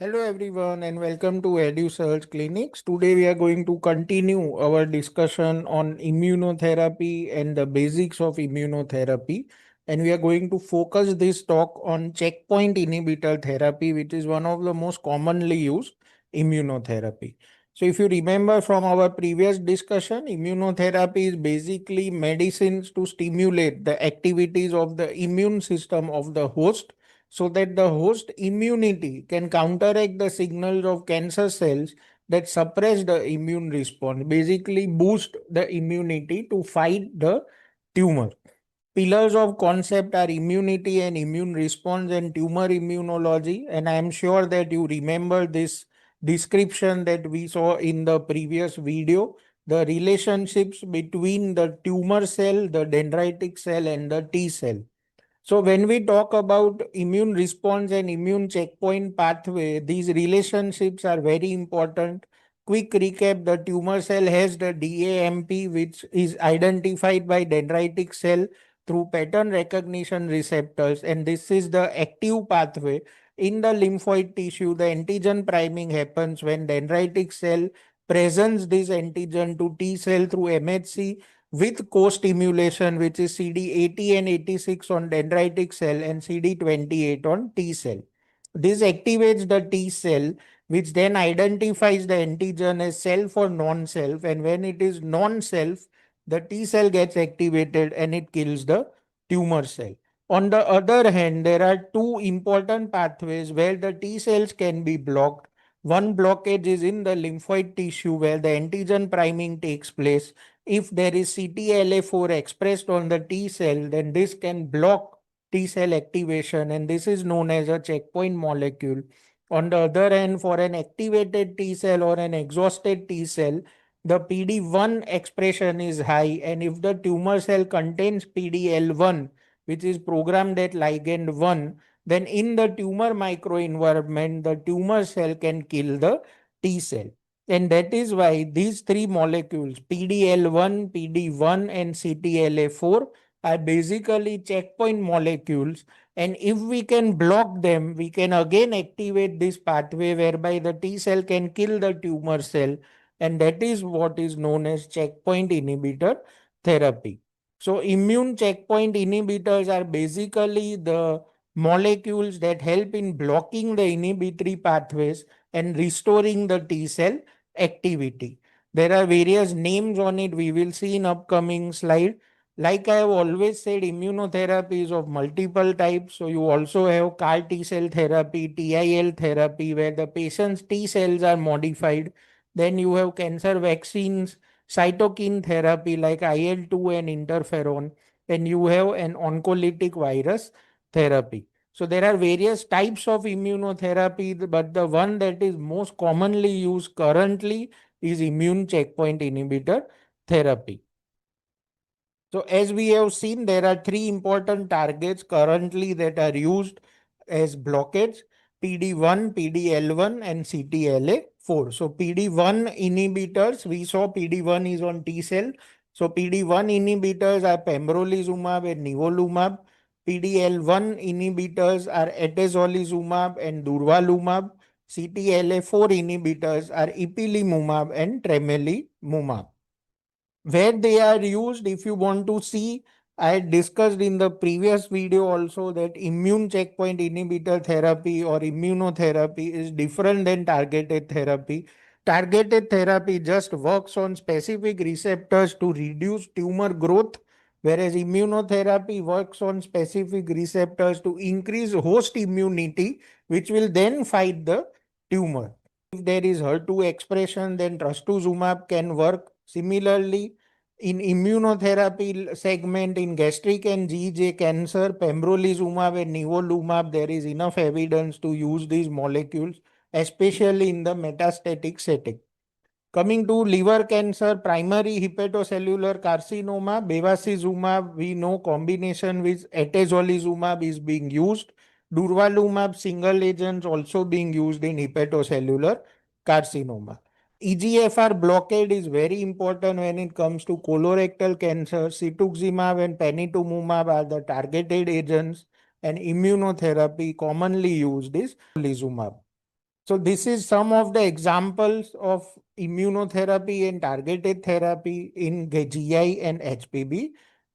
Hello everyone and welcome to Edusurg Clinics. Today we are going to continue our discussion on immunotherapy and the basics of immunotherapy. And we are going to focus this talk on checkpoint inhibitor therapy, which is one of the most commonly used immunotherapy. So if you remember from our previous discussion, immunotherapy is basically medicines to stimulate the activities of the immune system of the host so that the host immunity can counteract the signals of cancer cells that suppress the immune response, basically boost the immunity to fight the tumor. Pillars of concept are immunity and immune response and tumor immunology. And I am sure that you remember this description that we saw in the previous video, the relationships between the tumor cell, the dendritic cell, and the T cell. So when we talk about immune response and immune checkpoint pathway, these relationships are very important. Quick recap, the tumor cell has the DAMP, which is identified by dendritic cell through pattern recognition receptors, and this is the active pathway. In the lymphoid tissue, the antigen priming happens when dendritic cell presents this antigen to T cell through MHC with co-stimulation, which is CD80 and 86 on dendritic cell and CD28 on T cell. This activates the T cell, which then identifies the antigen as self or non-self. And when it is non-self, the T cell gets activated and it kills the tumor cell. On the other hand, there are two important pathways where the T cells can be blocked. One blockage is in the lymphoid tissue where the antigen priming takes place. If there is CTLA-4 expressed on the T cell, then this can block T cell activation, and this is known as a checkpoint molecule. On the other hand, for an activated T cell or an exhausted T cell, the PD-1 expression is high, and if the tumor cell contains PD-L1, which is programmed at ligand 1, then in the tumor microenvironment, the tumor cell can kill the T cell. And that is why these three molecules, PD-L1, PD-1, and CTLA-4, are basically checkpoint molecules. And if we can block them, we can again activate this pathway whereby the T cell can kill the tumor cell. And that is what is known as checkpoint inhibitor therapy. So, immune checkpoint inhibitors are basically the molecules that help in blocking the inhibitory pathways and restoring the T cell activity. There are various names on it. We will see in upcoming slide. Like I have always said, immunotherapy is of multiple types. So you also have CAR T cell therapy, TIL therapy, where the patient's T cells are modified. Then you have cancer vaccines, cytokine therapy like IL-2 and interferon. And you have an oncolytic virus therapy. So there are various types of immunotherapy, but the one that is most commonly used currently is immune checkpoint inhibitor therapy. So as we have seen, there are three important targets currently that are used as blockades: PD-1, PD-L1, and CTLA-4. So PD-1 inhibitors, we saw PD-1 is on T cell. So PD-1 inhibitors are Pembrolizumab and Nivolumab. PD-L1 inhibitors are Atezolizumab and Durvalumab. CTLA-4 inhibitors are Ipilimumab and Tremelimumab. Where they are used, if you want to see, I discussed in the previous video also that immune checkpoint inhibitor therapy or immunotherapy is different than targeted therapy. Targeted therapy just works on specific receptors to reduce tumor growth, whereas immunotherapy works on specific receptors to increase host immunity, which will then fight the tumor. If there is HER2 expression, then trastuzumab can work. Similarly, in immunotherapy segment in gastric and GJ cancer, pembrolizumab and nivolumab, there is enough evidence to use these molecules, especially in the metastatic setting. Coming to liver cancer, primary hepatocellular carcinoma, bevacizumab, we know combination with atezolizumab is being used. Durvalumab single agents also being used in hepatocellular carcinoma. EGFR blockade is very important when it comes to colorectal cancer. Cetuximab and panitumumab are the targeted agents, and immunotherapy commonly used is lizumab. So this is some of the examples of immunotherapy and targeted therapy in GI and HPV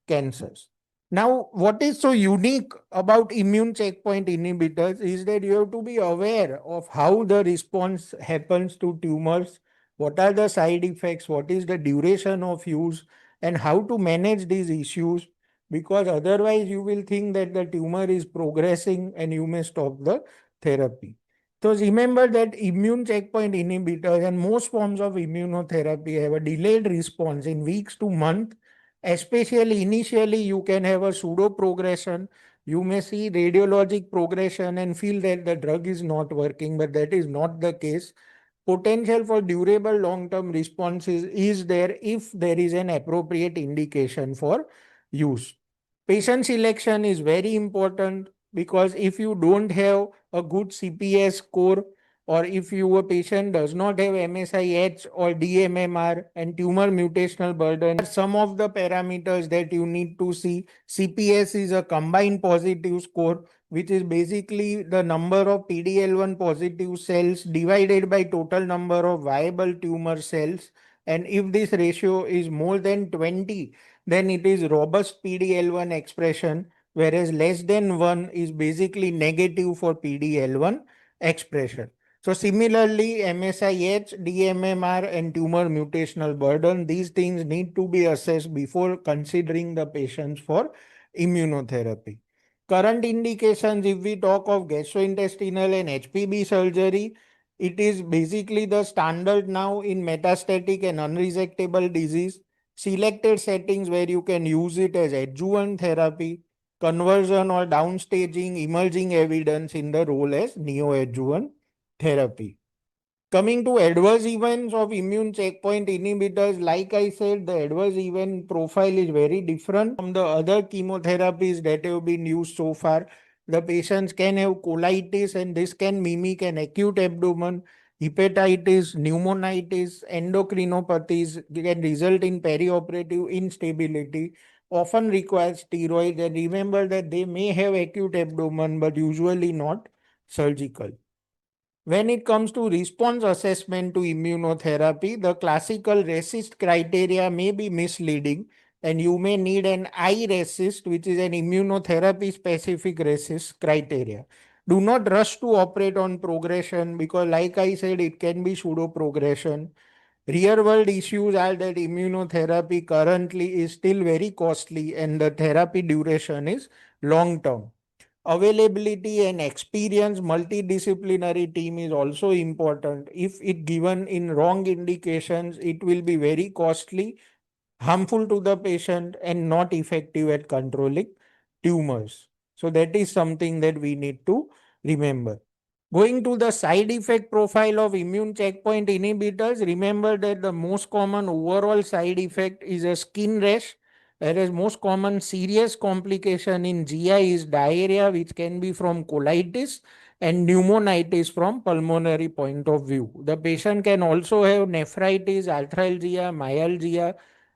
cancers. Now, what is so unique about immune checkpoint inhibitors is that you have to be aware of how the response happens to tumors, what are the side effects, what is the duration of use, and how to manage these issues, because otherwise you will think that the tumor is progressing and you may stop the therapy. So remember that immune checkpoint inhibitors and most forms of immunotherapy have a delayed response in weeks to months. Especially initially, you can have a pseudo progression. You may see radiologic progression and feel that the drug is not working, but that is not the case. Potential for durable long-term responses is there if there is an appropriate indication for use. Patient selection is very important because if you don't have a good CPS score, or if your patient does not have MSIH or DMMR and tumor mutational burden, some of the parameters that you need to see. CPS is a combined positive score, which is basically the number of PD-L1 positive cells divided by total number of viable tumor cells. And if this ratio is more than 20, then it is robust PD-L1 expression, whereas less than 1 is basically negative for PD-L1 expression. So similarly, MSIH, DMMR, and tumor mutational burden, these things need to be assessed before considering the patients for immunotherapy. Current indications, if we talk of gastrointestinal and HPB surgery, it is basically the standard now in metastatic and unresectable disease. Selected settings where you can use it as adjuvant therapy, conversion or downstaging emerging evidence in the role as neoadjuvant therapy. Coming to adverse events of immune checkpoint inhibitors, like I said, the adverse event profile is very different from the other chemotherapies that have been used so far. The patients can have colitis, and this can mimic an acute abdomen, hepatitis, pneumonitis, endocrinopathies can result in perioperative instability, often requires steroids. And remember that they may have acute abdomen, but usually not surgical. When it comes to response assessment to immunotherapy, the classical RECIST criteria may be misleading, and you may need an I-RECIST, which is an immunotherapy specific RECIST criteria. Do not rush to operate on progression because, like I said, it can be pseudo progression. Real world issues are that immunotherapy currently is still very costly and the therapy duration is long term. Availability and experience multidisciplinary team is also important. If it given in wrong indications, it will be very costly, harmful to the patient, and not effective at controlling tumors. So that is something that we need to remember. Going to the side effect profile of immune checkpoint inhibitors, remember that the most common overall side effect is a skin rash, whereas most common serious complication in GI is diarrhea, which can be from colitis, and pneumonitis from pulmonary point of view. The patient can also have nephritis, arthralgia, myalgia,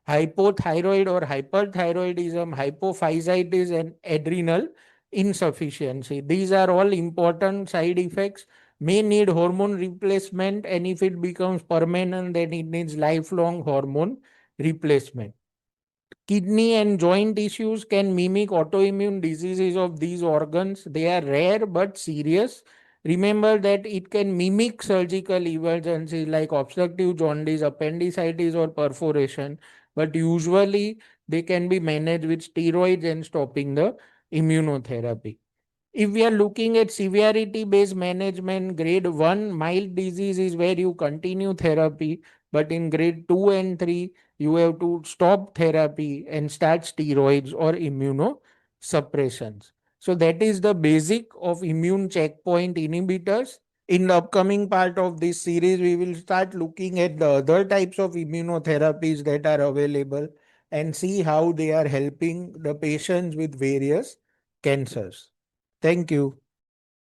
hypothyroid or hyperthyroidism, hypophysitis, and adrenal insufficiency. These are all important side effects. May need hormone replacement, and if it becomes permanent, then it needs lifelong hormone replacement. Kidney and joint issues can mimic autoimmune diseases of these organs. They are rare but serious. Remember that it can mimic surgical emergencies like obstructive jaundice, appendicitis, or perforation, but usually they can be managed with steroids and stopping the immunotherapy. If we are looking at severity based management, grade 1 mild disease is where you continue therapy, but in grade 2 and 3, you have to stop therapy and start steroids or immunosuppressions. So, that is the basic of immune checkpoint inhibitors. In the upcoming part of this series, we will start looking at the other types of immunotherapies that are available and see how they are helping the patients with various cancers. Thank you.